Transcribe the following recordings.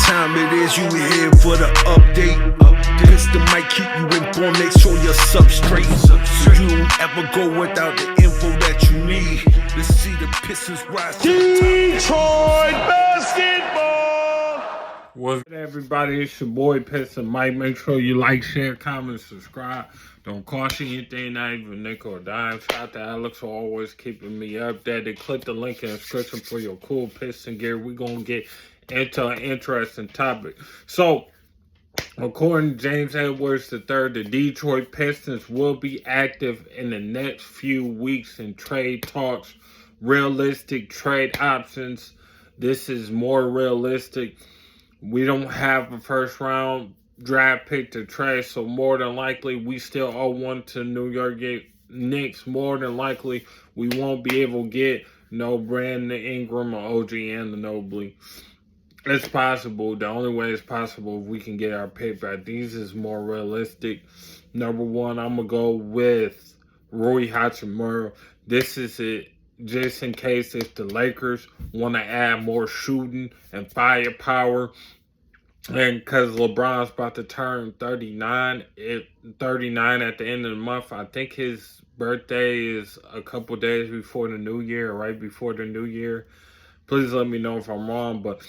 time it is, you here for the update. Pistol might keep you informed, make sure you're substrate. So you don't ever go without the info that you need. Let's see the Pistons rise to the top. Detroit basketball! What's good, everybody? It's your boy Piston Mike. Make sure you like, share, comment, subscribe. Don't cost you anything, not even nickel or dime. Shout out to Alex for always keeping me updated. Click the link in the description for your cool Piston gear. We're going to get into an interesting topic. So, according to James Edwards the Third, the Detroit Pistons will be active in the next few weeks in trade talks. Realistic trade options. This is more realistic. We don't have a first round draft pick to trade, so more than likely we still owe one to New York Knicks. More than likely we won't be able to get no Brandon Ingram or OG Anunoby. It's possible. The only way it's possible if we can get our pick back. These is more realistic. Number one, I'm going to go with Rui Hachimura. This is it. Just in case if the Lakers want to add more shooting and firepower. And because LeBron's about to turn 39 at the end of the month. I think his birthday is a couple days before the new year, right before the new year. Please let me know if I'm wrong, but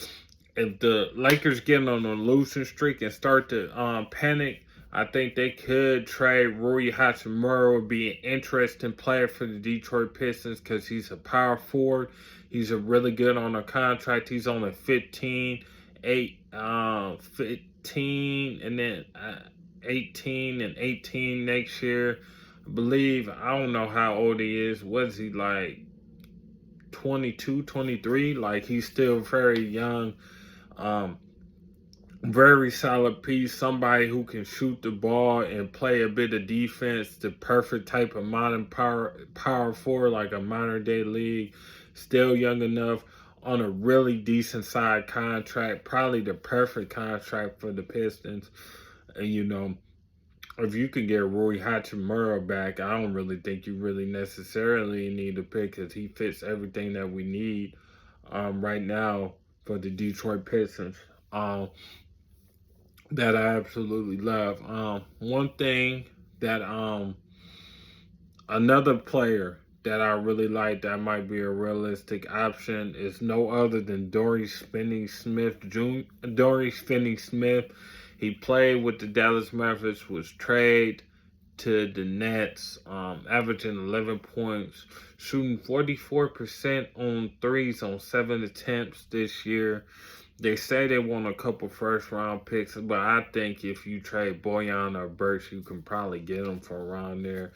if the Lakers get on a losing streak and start to panic, I think they could trade Rui Hachimura. Would be an interesting player for the Detroit Pistons because he's a power forward. He's a really good on a contract. He's on a 15 and then 18 and 18 next year. I believe, I don't know how old he is. What is he, like 22, 23? Like, he's still very young. Very solid piece, somebody who can shoot the ball and play a bit of defense, the perfect type of modern power forward, like a modern day league. Still young enough, on a really decent side contract, probably the perfect contract for the Pistons. And you know, if you can get Rui Hachimura back, I don't really think you really necessarily need a pick because he fits everything that we need right now for the Detroit Pistons. That I absolutely love. One thing that another player that I really like that might be a realistic option is no other than Dorian Finney-Smith Jr. Dorian Finney-Smith. He played with the Dallas Mavericks, was traded to the Nets, averaging 11 points, shooting 44% on threes on 7 attempts this year. They say they want a couple first-round picks, but I think if you trade Bojan or Burks, you can probably get them for around there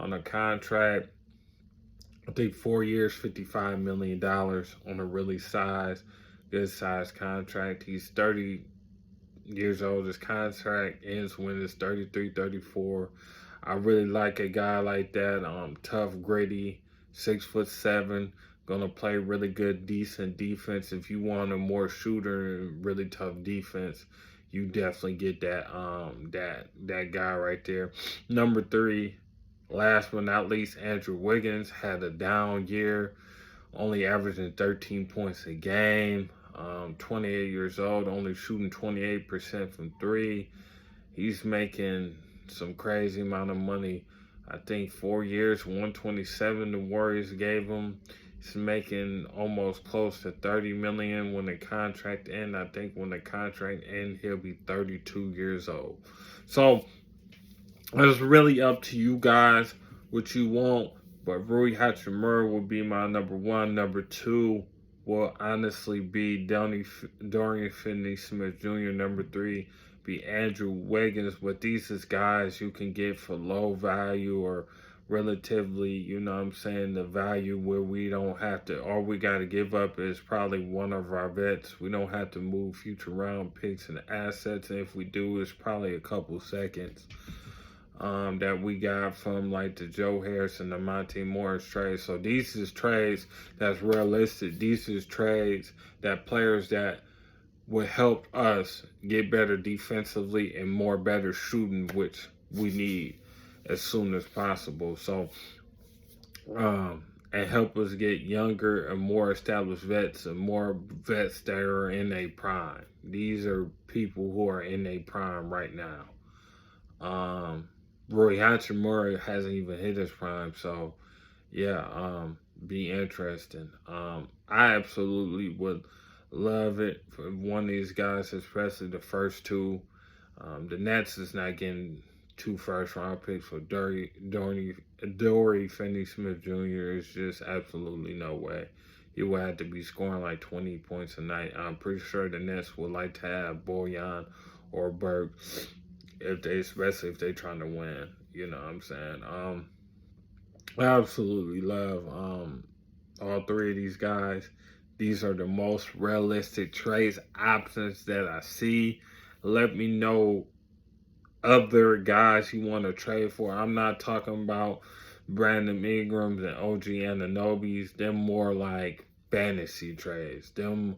on a contract. I think 4 years, $55 million on a really good size contract. He's 30 years old. His contract ends when it's 33, 34. I really like a guy like that. Tough, gritty, 6'7". Gonna play really good, decent defense. If you want a more shooter and really tough defense, you definitely get that that guy right there. Number 3, last but not least, Andrew Wiggins had a down year, only averaging 13 points a game. 28 years old, only shooting 28% from 3. He's making some crazy amount of money. I think 4 years, 127 the Warriors gave him. He's making almost close to $30 million when the contract ends. I think when the contract ends, he'll be 32 years old. So it's really up to you guys what you want. But Rui Hachimura will be my number 1. Number 2 will honestly be Dorian Finney-Smith Jr. Number 3 be Andrew Wiggins. But these is guys you can get for low value or relatively, you know what I'm saying, the value where we don't have to, all we got to give up is probably one of our vets. We don't have to move future round picks and assets, and if we do, it's probably a couple seconds that we got from like the Joe Harris and the Monte Morris trade. So these is trades that's realistic. These is trades that players that would help us get better defensively and more better shooting, which we need as soon as possible. So and help us get younger and more established vets and more vets that are in their prime. These are people who are in their prime right now. Roy Hachimura hasn't even hit his prime, so yeah, be interesting. I absolutely would love it for one of these guys, especially the first two. The Nets is not getting 2 first-round picks for Dory Finney-Smith Jr. It's just absolutely no way. He would have to be scoring like 20 points a night. I'm pretty sure the Nets would like to have Bojan or Burke, especially if they're trying to win. You know what I'm saying? I absolutely love all 3 of these guys. These are the most realistic trade options that I see. Let me know other guys you want to trade for. I'm not talking about Brandon Ingrams and OG Anunobys. Them more like fantasy trades. Them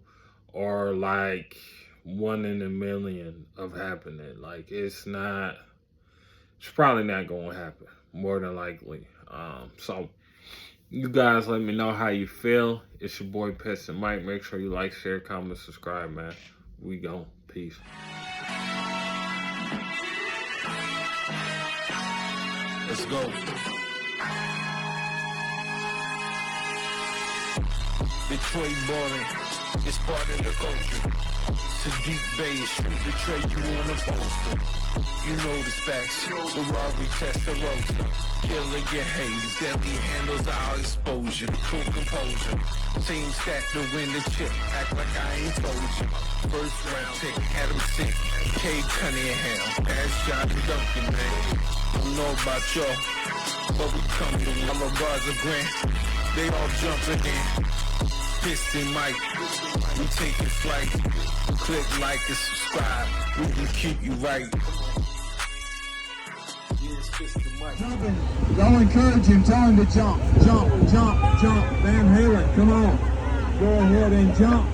are like 1 in a million of happening. Like it's probably not going to happen, more than likely. So you guys let me know how you feel. It's your boy Piston Mike. Make sure you like, share, comment, subscribe, man. We go. Peace. Let's go. Detroit ballin', it's part of the culture. Sadiq Bay, street the trade you on a poster. You know the specs, the Ferrari Testarossa. Killer get haze, deadly handles our exposure. Cool composure, team stack to win the chip. Act like I ain't told you. First round pick, had him sick. Cade Cunningham, pass John Duncan, man. Don't know about y'all, but we come to Yellow Bars of Grant. They all jumping in. Piston Mike, we taking flight. Click like and subscribe. We can keep you right. Y'all encourage him, tell him to jump, jump, jump, jump. Van Halen, come on. Go ahead and jump.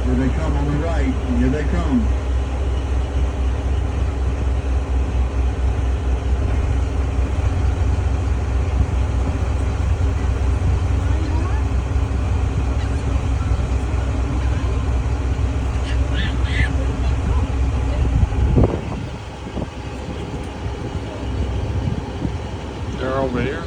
Here they come on the right. Here they come. They're over here.